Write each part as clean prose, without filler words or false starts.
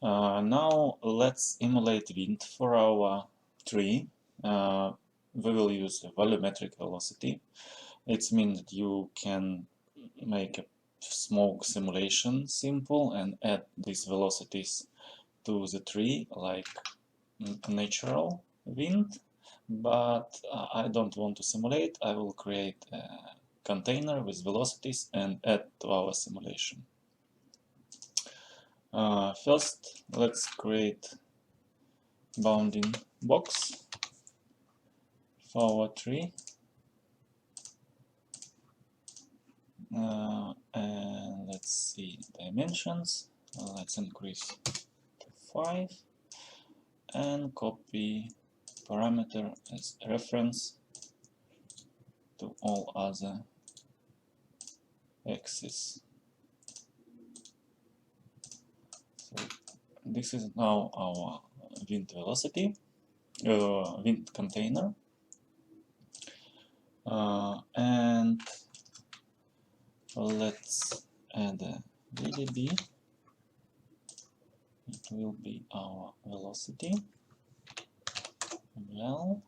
Now let's emulate wind for our tree. We will use a volumetric velocity. It means that you can make a smoke simulation simple and add these velocities to the tree like natural wind. But I don't want to simulate. I will create a container with velocities and add to our simulation. First, let's create bounding box for our tree. And let's see dimensions. Let's increase to 5 and copy parameter as reference to all other axes. So this is now our wind velocity, wind container, and let's add a VDB. It will be our velocity. Well,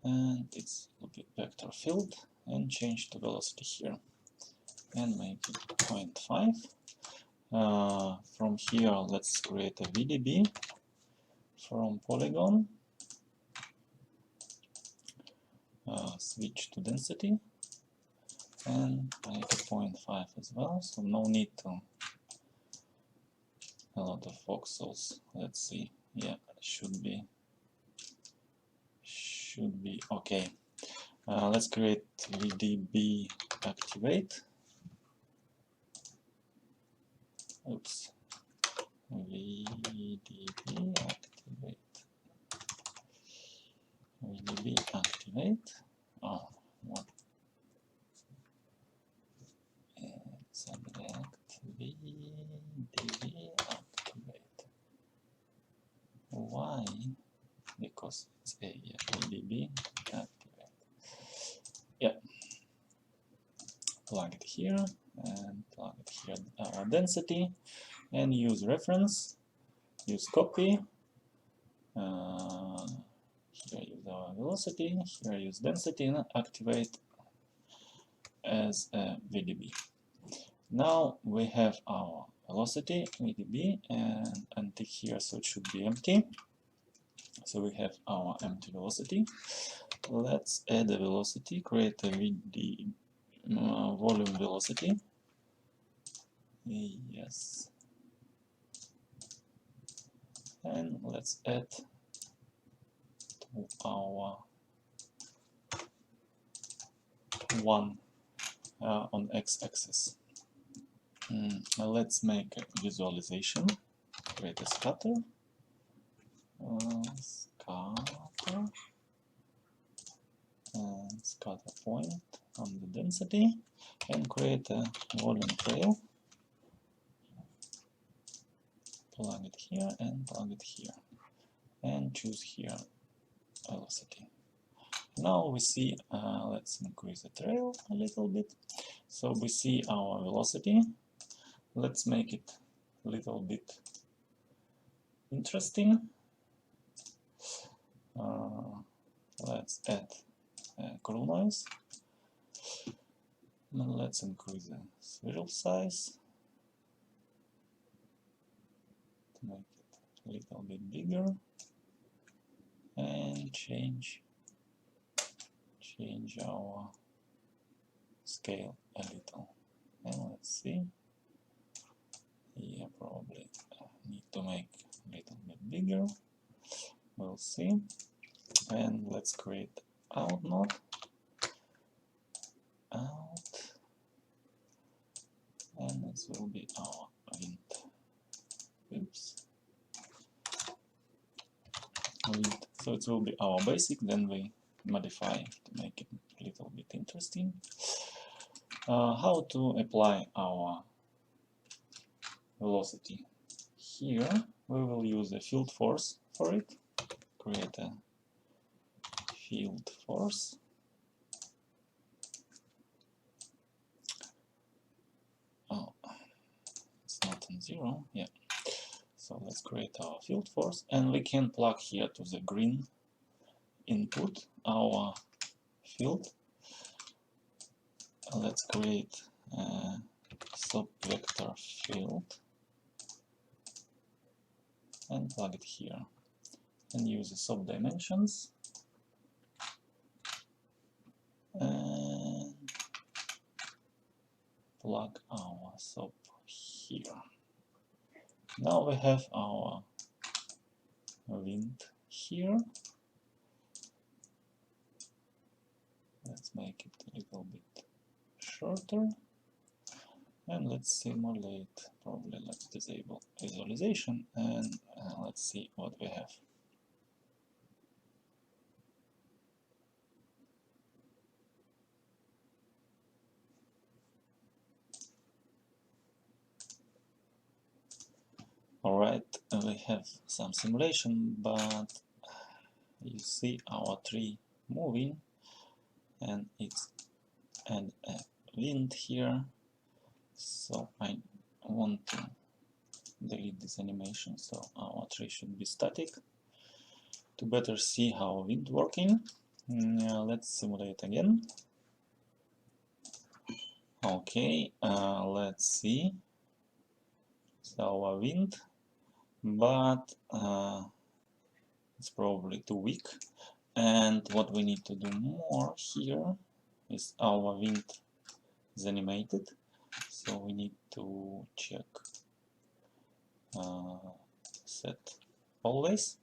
and it's will be vector field, and change the velocity here and make it 0.5. From here, let's create a VDB from polygon, switch to density, and make it 0.5 as well. So no need to a lot of voxels. Let's see. Yeah, should be okay. Let's create VDB activate. Oops. VDB activate. Oh, what? Subject VDB activate. Why? Because it's a VDB activate. Yeah. Plug it here and plug it here. Our density, and use reference. Use copy. Here use our velocity. Here use density and activate as a VDB. Now we have our velocity VDB and tick here, so it should be empty. So we have our empty velocity. Let's add a velocity, create a VD volume velocity. Yes. And let's add to our one on x-axis. Let's make a visualization. Create a scatter. Scatter point on the density, and create a volume trail. Plug it here and plug it here, and choose here velocity. Now we see, let's increase the trail a little bit. So we see our velocity. Let's make it a little bit interesting. Let's add crew noise. And let's increase the swirl size to make it a little bit bigger, and change our scale a little. And let's see. Yeah, probably need to make a little bit bigger. We'll see. And let's create out node. Out. And this will be our wind. Oops. Wind. So it will be our basic, then we modify to make it a little bit interesting. How to apply our velocity? Here we will use a field force for it. Create a field force. Oh, it's not than 0. Yeah. So let's create our field force, and we can plug here to the green input our field. Let's create a subvector field and plug it here, and use the subdimensions and plug our sub here. Now we have our wind here. Let's make it a little bit shorter, and let's simulate. Probably let's disable visualization, and let's see what we have. Alright, we have some simulation, but you see our tree moving, and it's a wind here, so I want to delete this animation, so our tree should be static to better see how wind working. Let's simulate again. Okay, let's see. So our wind, but it's probably too weak, and what we need to do more here is our wind is animated, so we need to check set always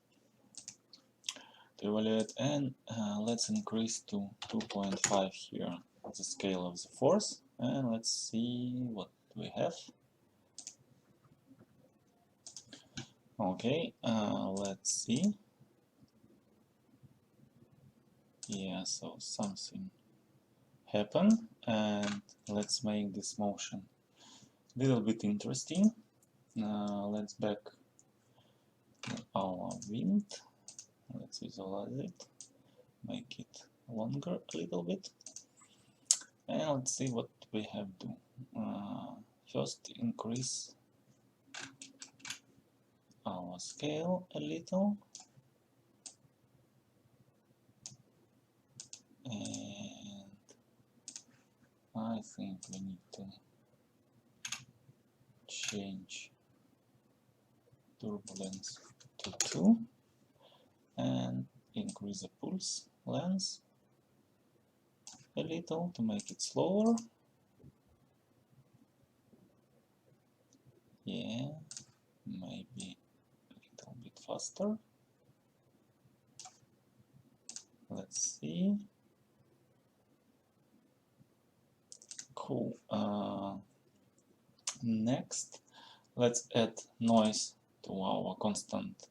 to evaluate, and let's increase to 2.5 here the scale of the force, and let's see what we have. Okay, let's see. Yeah, so something happened, and let's make this motion a little bit interesting. Let's back our wind. Let's visualize it, make it longer a little bit, and let's see what we have to do. First, increase our scale a little, and I think we need to change turbulence to 2 and increase the pulse length a little to make it slower. Yeah, maybe a little bit faster. Let's see. Cool. Next, let's add noise to our constant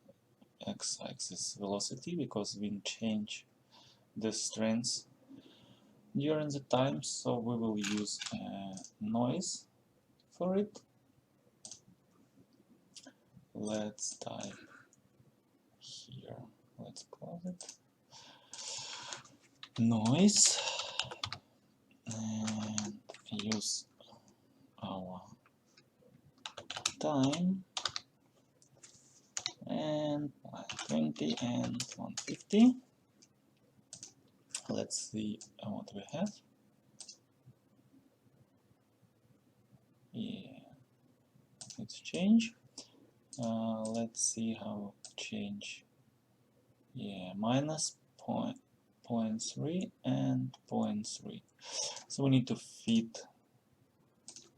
x-axis velocity, because wind change the strength during the time, so we will use noise for it. Let's type here, let's close it, noise, and use our time, and 120 and 150. Let's see what we have. Yeah, it's change. Let's see how change. Yeah, minus 0.3 and 0.3. So we need to fit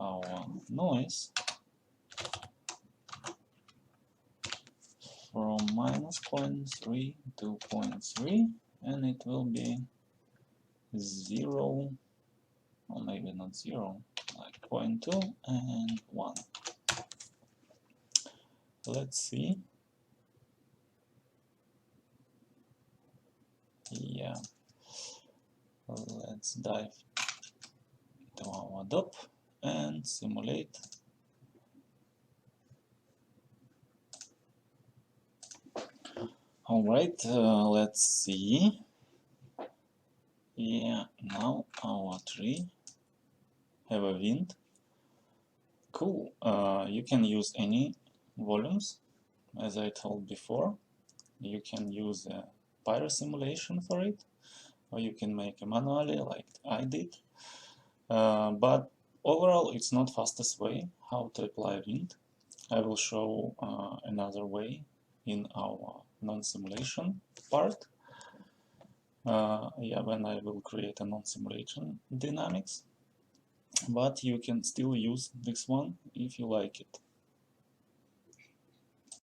our noise from minus 0.3 to 0.3, and it will be 0, or maybe not 0, like 0.2 and 1. Let's see. Yeah, let's dive to our DOP and simulate. Alright, let's see. Yeah, now our tree have a wind, Cool. You can use any volumes, as I told before. You can use a pyro simulation for it, or you can make it manually like I did. But overall, it's not fastest way how to apply wind. I will show another way in our non-simulation part. Yeah, when I will create a non-simulation dynamics. But you can still use this one if you like it.